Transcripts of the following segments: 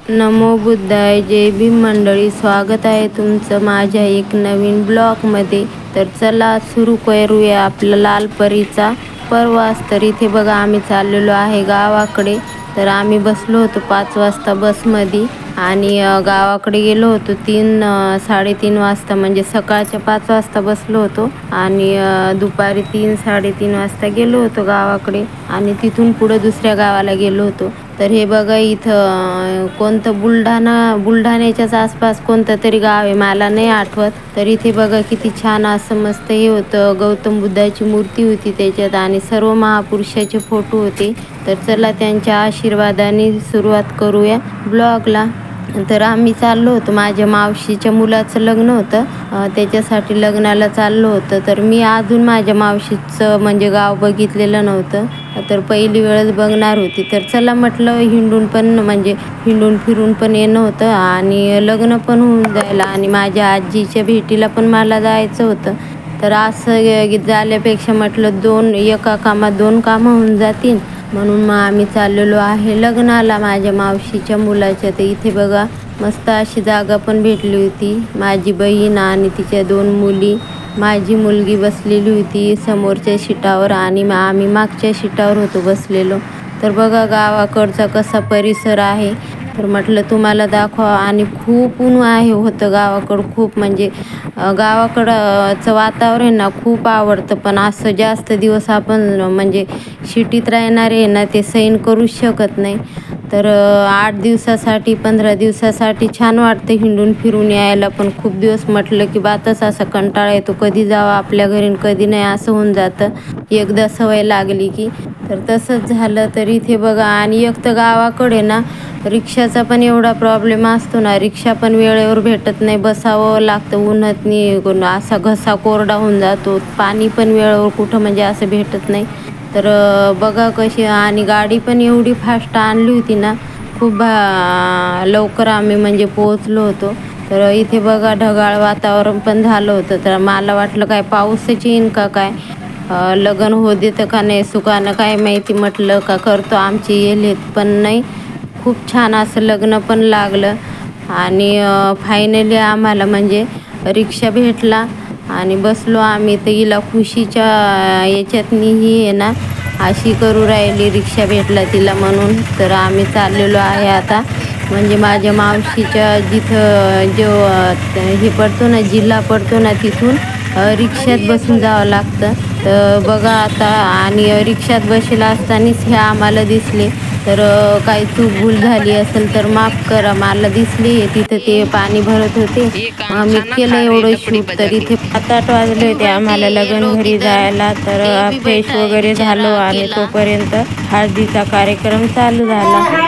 नमो बुद्धाय. जय भीम मंडळी, स्वागत आहे तुमचं माझ्या एक नवीन ब्लॉगमध्ये. तर चला सुरू करूया आपला लालपरीचा प्रवास. तर इथे बघा आम्ही चाललेलो आहे गावाकडे. तर आम्ही बसलो होतो 5 वाजता बसमध्ये आणि गावाकडे गेलो होतो 3-3:30 वाजता, म्हणजे सकाळच्या 5 वाजता बसलो होतो आणि दुपारी 3-3:30 वाजता गेलो होतो गावाकडे आणि तिथून पुढे दुसऱ्या गावाला गेलो होतो. तर हे बघा इथं कोणतं बुलढाण्याच्याच आसपास कोणतं तरी गाव आहे, मला नाही आठवत. तर इथे बघा किती छान असं मस्त हे होतं, गौतम बुद्धाची मूर्ती होती त्याच्यात आणि सर्व महापुरुषाचे फोटो होते. तर चला त्यांच्या आशीर्वादाने सुरुवात करूया ब्लॉगला. तर आम्ही चाललो होतो, माझ्या मावशीच्या मुलाचं लग्न होतं, त्याच्यासाठी लग्नाला चाललो होतं. तर मी अजून माझ्या मावशीचं म्हणजे गाव बघितलेलं नव्हतं, तर पहिली वेळच बघणार होती. तर चला म्हटलं हिंडून फिरून पण येणं होतं आणि लग्न पण होऊन जायला आणि माझ्या आजीच्या भेटीला पण मला जायचं होतं. तर असं झाल्यापेक्षा म्हटलं एका कामात 2 कामं होऊन जातील, म्हणून मग आम्ही चाललेलो आहे लग्नाला माझ्या मावशीच्या मुलाच्या. तर इथे बघा मस्त अशी जागा पण भेटली होती. माझी बहीण आणि तिच्या 2 मुली, माझी मुलगी बसलेली होती समोरच्या सीटावर आणि आम्ही मागच्या सीटावर होतो बसलेलो. तर बघा गावाकडचा कसा परिसर आहे, तर म्हटलं तुम्हाला दाखवा. आणि खूप ऊन होतं गावाकडं, खूप म्हणजे गावाकडचं वातावरण ना खूप आवडतं, पण असं जास्त दिवस आपण म्हणजे सिटीत राहणारे ना ते सहन करूच शकत नाही. तर 8 दिवसासाठी 15 दिवसासाठी छान वाटतं हिंडून फिरून यायला, पण खूप दिवस म्हटलं की बातच असा कंटाळा येतो, कधी जावं आपल्या घरी कधी नाही असं होऊन जातं एकदा सवय लागली की. तर तसंच झालं. तर इथे बघा आणि एक तर गावाकडे ना रिक्षाचा पण एवढा प्रॉब्लेम असतो ना, रिक्षा पण वेळेवर भेटत नाही, बसावं लागतं उन्हातनी, असा घसा कोरडा होऊन जातो. पाणी पण वेळेवर कुठं म्हणजे असं भेटत नाही. तर बघा कशी, आणि गाडी पण एवढी फास्ट आणली होती ना, खूप लवकर आम्ही म्हणजे पोहोचलो होतो. तर इथे बघा ढगाळ वातावरण पण झालं होतं, तर मला वाटलं काय पाऊसच येईन का काय, लग्न हो देतं का नाही सुखानं काय माहिती. म्हटलं का करतो आमची येलेत, पण नाही, खूप छान असं लग्न पण लागलं आणि फायनली आम्हाला म्हणजे रिक्षा भेटला आणि बसलो आम्ही. तर हिला खुशीच्या याच्यातनी ही आहे ना अशी करू राहिली, रिक्षा भेटला तिला म्हणून. तर आम्ही चाललेलो आहे आता म्हणजे माझ्या मावशीच्या जिथं जो हे पडतो ना, जिल्हा पडतो ना, तिथून रिक्षात बसून जावं लागतं. तर बघा आता, आणि रिक्षात बसलेला असतानाच हे आम्हाला दिसले. तर काही चूक भूल झाली असेल तर माफ करा, मला दिसले तिथं ते पाणी भरत होते, आम्ही केलं एवढं शूट. तर इथे 7-8 वाजले होते आम्हाला लगन घरी जायला. तर फ्रेश वगैरे झालो आणि तोपर्यंत हळदीचा कार्यक्रम चालू झाला.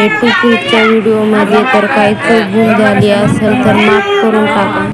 भेटू पुढच्या व्हिडिओमध्ये. तर काही चूक भूल झाली असेल तर माफ करून टाका.